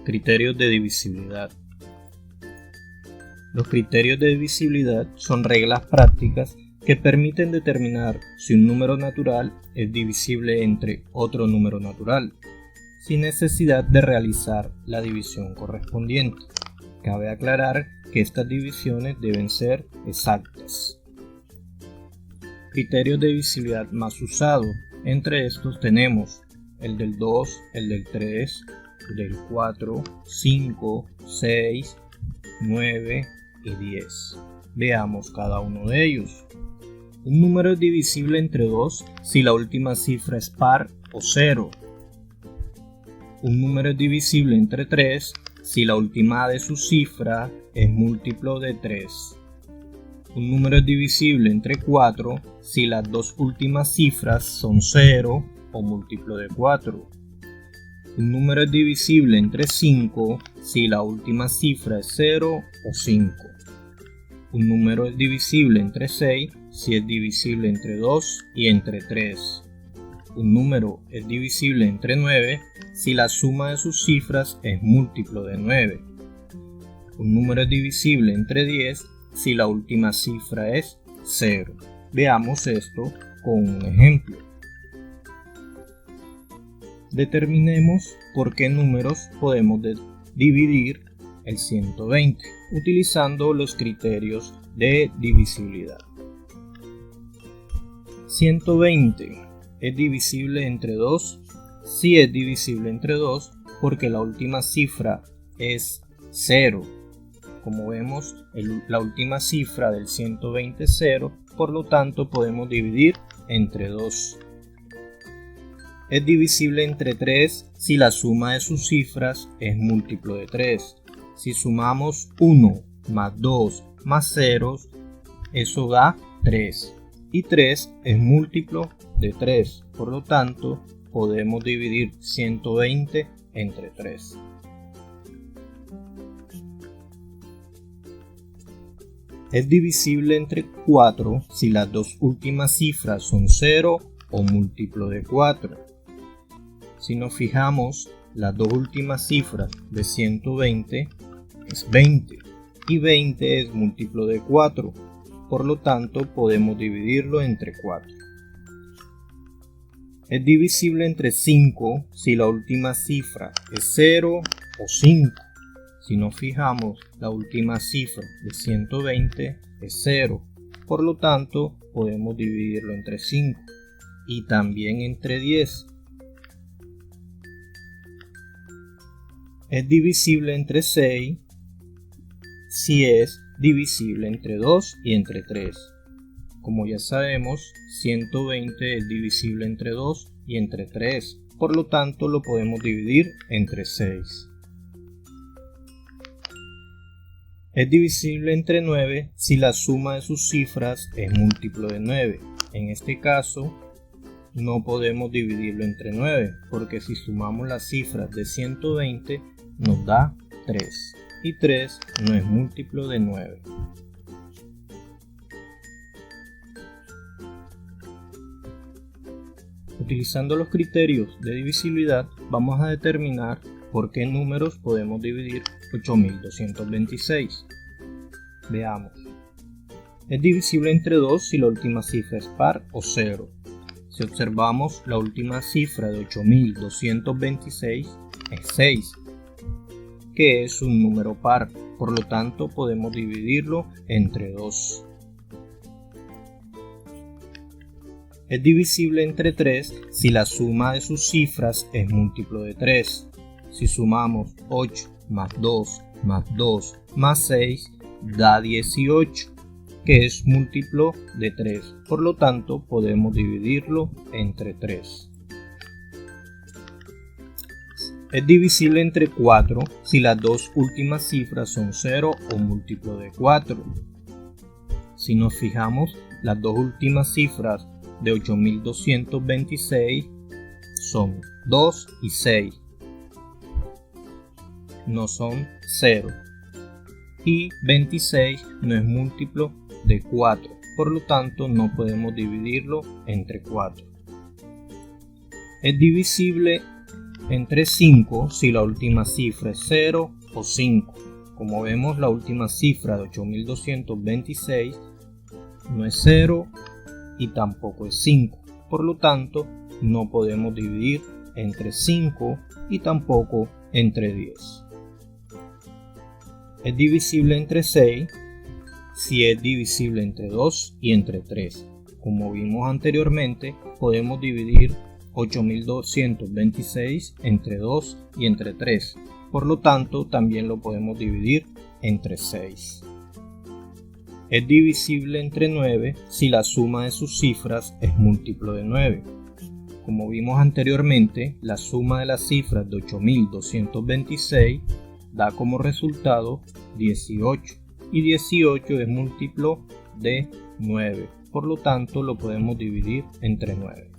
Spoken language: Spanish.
Criterios de divisibilidad. Los criterios de divisibilidad son reglas prácticas que permiten determinar si un número natural es divisible entre otro número natural, sin necesidad de realizar la división correspondiente. Cabe aclarar que estas divisiones deben ser exactas. Criterios de divisibilidad más usados. Entre estos tenemos el del 2, el del 3, el del 4, 5, 6, 9 y 10. Veamos cada uno de ellos. Un número es divisible entre 2 si la última cifra es par o 0. Un número es divisible entre 3 si la última de su cifra es múltiplo de 3. Un número es divisible entre 4 si las dos últimas cifras son 0 o múltiplo de 4. Un número es divisible entre 5 si la última cifra es 0 o 5. Un número es divisible entre 6 si es divisible entre 2 y entre 3. Un número es divisible entre 9 si la suma de sus cifras es múltiplo de 9. Un número es divisible entre 10 si la última cifra es 0. Veamos esto con un ejemplo. Determinemos por qué números podemos dividir el 120 utilizando los criterios de divisibilidad. 120 es divisible entre 2 si es divisible entre 2 porque la última cifra es 0. Como vemos, la última cifra del 120 es 0, por lo tanto podemos dividir entre 2. Es divisible entre 3 si la suma de sus cifras es múltiplo de 3. Si sumamos 1 más 2 más 0, eso da 3. Y 3 es múltiplo de 3, por lo tanto podemos dividir 120 entre 3. Es divisible entre 4 si las dos últimas cifras son 0 o múltiplo de 4. Si nos fijamos, las dos últimas cifras de 120 es 20 y 20 es múltiplo de 4, por lo tanto podemos dividirlo entre 4. Es divisible entre 5 si la última cifra es 0 o 5. Si nos fijamos, la última cifra de 120 es 0, por lo tanto podemos dividirlo entre 5 y también entre 10. Es divisible entre 6 si es divisible entre 2 y entre 3. Como ya sabemos, 120 es divisible entre 2 y entre 3, por lo tanto lo podemos dividir entre 6. Es divisible entre 9 si la suma de sus cifras es múltiplo de 9. En este caso, no podemos dividirlo entre 9, porque si sumamos las cifras de 120 nos da 3. Y 3 no es múltiplo de 9. Utilizando los criterios de divisibilidad, vamos a determinar por qué números podemos dividir 8226. Veamos. Es divisible entre 2 si la última cifra es par o 0. Si observamos, la última cifra de 8226 es 6, que es un número par, por lo tanto podemos dividirlo entre 2. Es divisible entre 3 si la suma de sus cifras es múltiplo de 3. Si sumamos 8 más 2 más 2 más 6 da 18, que es múltiplo de 3, por lo tanto podemos dividirlo entre 3. Es divisible entre 4 si las dos últimas cifras son 0 o múltiplo de 4. Si nos fijamos, las dos últimas cifras de 8226 son 2 y 6. No son 0. Y 26 no es múltiplo de 4, por lo tanto no podemos dividirlo entre 4. Es divisible Entre 5 si la última cifra es 0 o 5. Como vemos, la última cifra de 8226 no es 0 y tampoco es 5. Por lo tanto, no podemos dividir entre 5 y tampoco entre 10. Es divisible entre 6 si es divisible entre 2 y entre 3. Como vimos anteriormente, podemos dividir 8226 entre 2 y entre 3. Por lo tanto, también lo podemos dividir entre 6. Es divisible entre 9 si la suma de sus cifras es múltiplo de 9. Como vimos anteriormente, la suma de las cifras de 8226 da como resultado 18 y 18 es múltiplo de 9. Por lo tanto, lo podemos dividir entre 9.